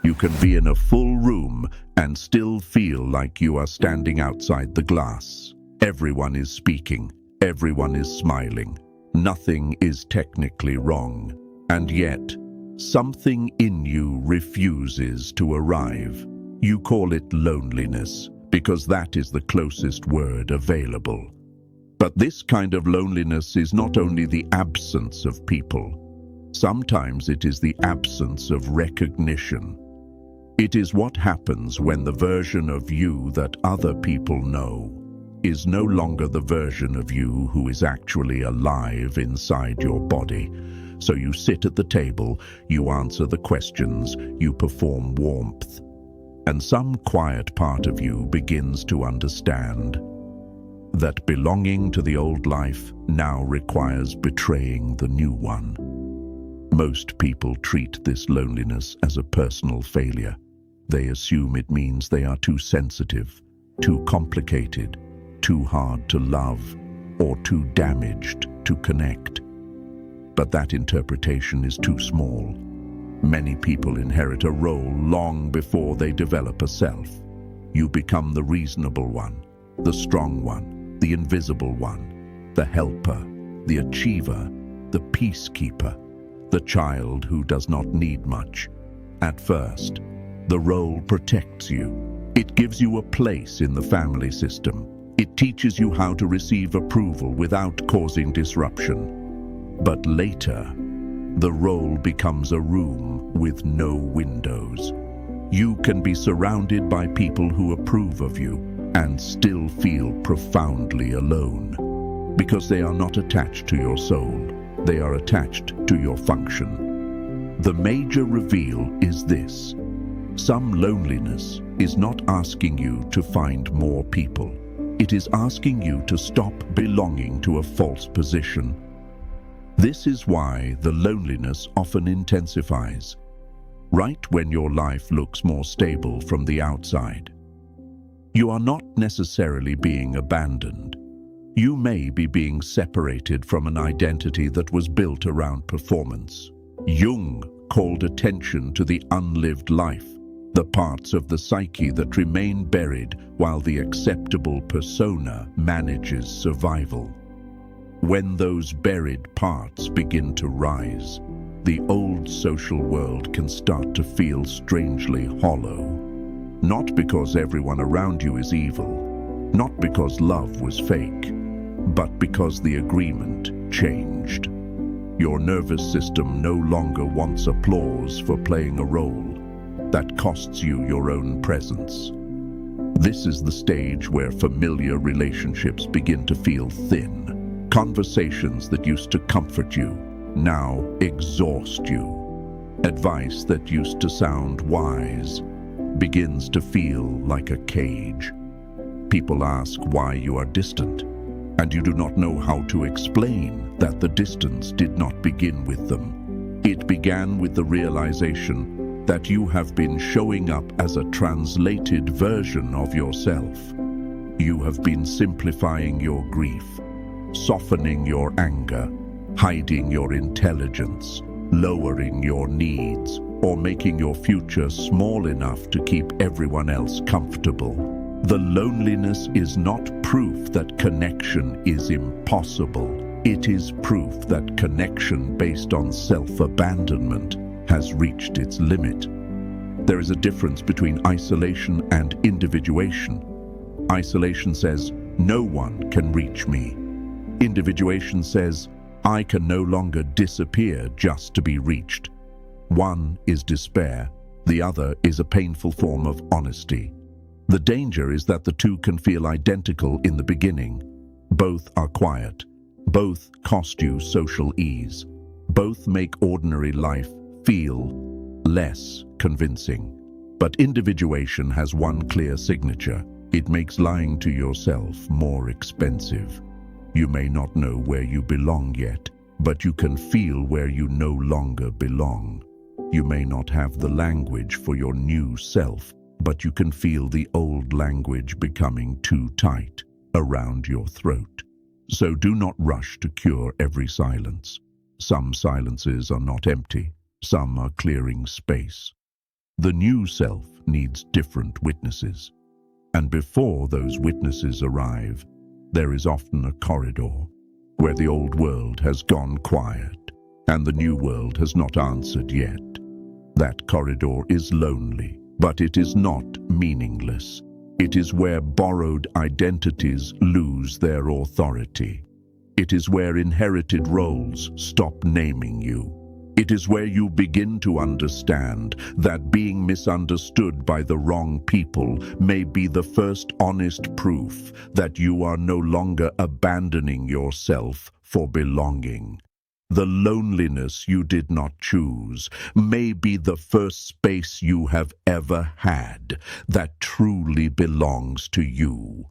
You can be in a full room and still feel like you are standing outside the glass. Everyone is speaking. Everyone is smiling. Nothing is technically wrong. And yet, something in you refuses to arrive. You call it loneliness, because that is the closest word available. But this kind of loneliness is not only the absence of people. Sometimes it is the absence of recognition. It is what happens when the version of you that other people know is no longer the version of you who is actually alive inside your body. So you sit at the table, you answer the questions, you perform warmth. And some quiet part of you begins to understand that belonging to the old life now requires betraying the new one. Most people treat this loneliness as a personal failure. They assume it means they are too sensitive, too complicated, too hard to love, or too damaged to connect. But that interpretation is too small. Many people inherit a role long before they develop a self. You become the reasonable one, the strong one, the invisible one, the helper, the achiever, the peacekeeper, the child who does not need much. At first, the role protects you. It gives you a place in the family system. It teaches you how to receive approval without causing disruption. But later, the role becomes a room with no windows. You can be surrounded by people who approve of you and still feel profoundly alone, because they are not attached to your soul. They are attached to your function. The major reveal is this: some loneliness is not asking you to find more people. It is asking you to stop belonging to a false position. This is why the loneliness often intensifies, right when your life looks more stable from the outside. You are not necessarily being abandoned. You may be being separated from an identity that was built around performance. Jung called attention to the unlived life, the parts of the psyche that remain buried while the acceptable persona manages survival. When those buried parts begin to rise, the old social world can start to feel strangely hollow. Not because everyone around you is evil, not because love was fake, but because the agreement changed. Your nervous system no longer wants applause for playing a role that costs you your own presence. This is the stage where familiar relationships begin to feel thin. Conversations that used to comfort you now exhaust you. Advice that used to sound wise begins to feel like a cage. People ask why you are distant, and you do not know how to explain that the distance did not begin with them. It began with the realization that you have been showing up as a translated version of yourself. You have been simplifying your grief, softening your anger, hiding your intelligence, lowering your needs, or making your future small enough to keep everyone else comfortable. The loneliness is not proof that connection is impossible. It is proof that connection based on self-abandonment has reached its limit. There is a difference between isolation and individuation. Isolation says, no one can reach me. Individuation says, I can no longer disappear just to be reached. One is despair, the other is a painful form of honesty. The danger is that the two can feel identical in the beginning. Both are quiet. Both cost you social ease. Both make ordinary life feel less convincing. But individuation has one clear signature. It makes lying to yourself more expensive. You may not know where you belong yet, but you can feel where you no longer belong. You may not have the language for your new self, but you can feel the old language becoming too tight around your throat. So do not rush to cure every silence. Some silences are not empty. Some are clearing space. The new self needs different witnesses. And before those witnesses arrive, there is often a corridor where the old world has gone quiet and the new world has not answered yet. That corridor is lonely, but it is not meaningless. It is where borrowed identities lose their authority. It is where inherited roles stop naming you. It is where you begin to understand that being misunderstood by the wrong people may be the first honest proof that you are no longer abandoning yourself for belonging. The loneliness you did not choose may be the first space you have ever had that truly belongs to you.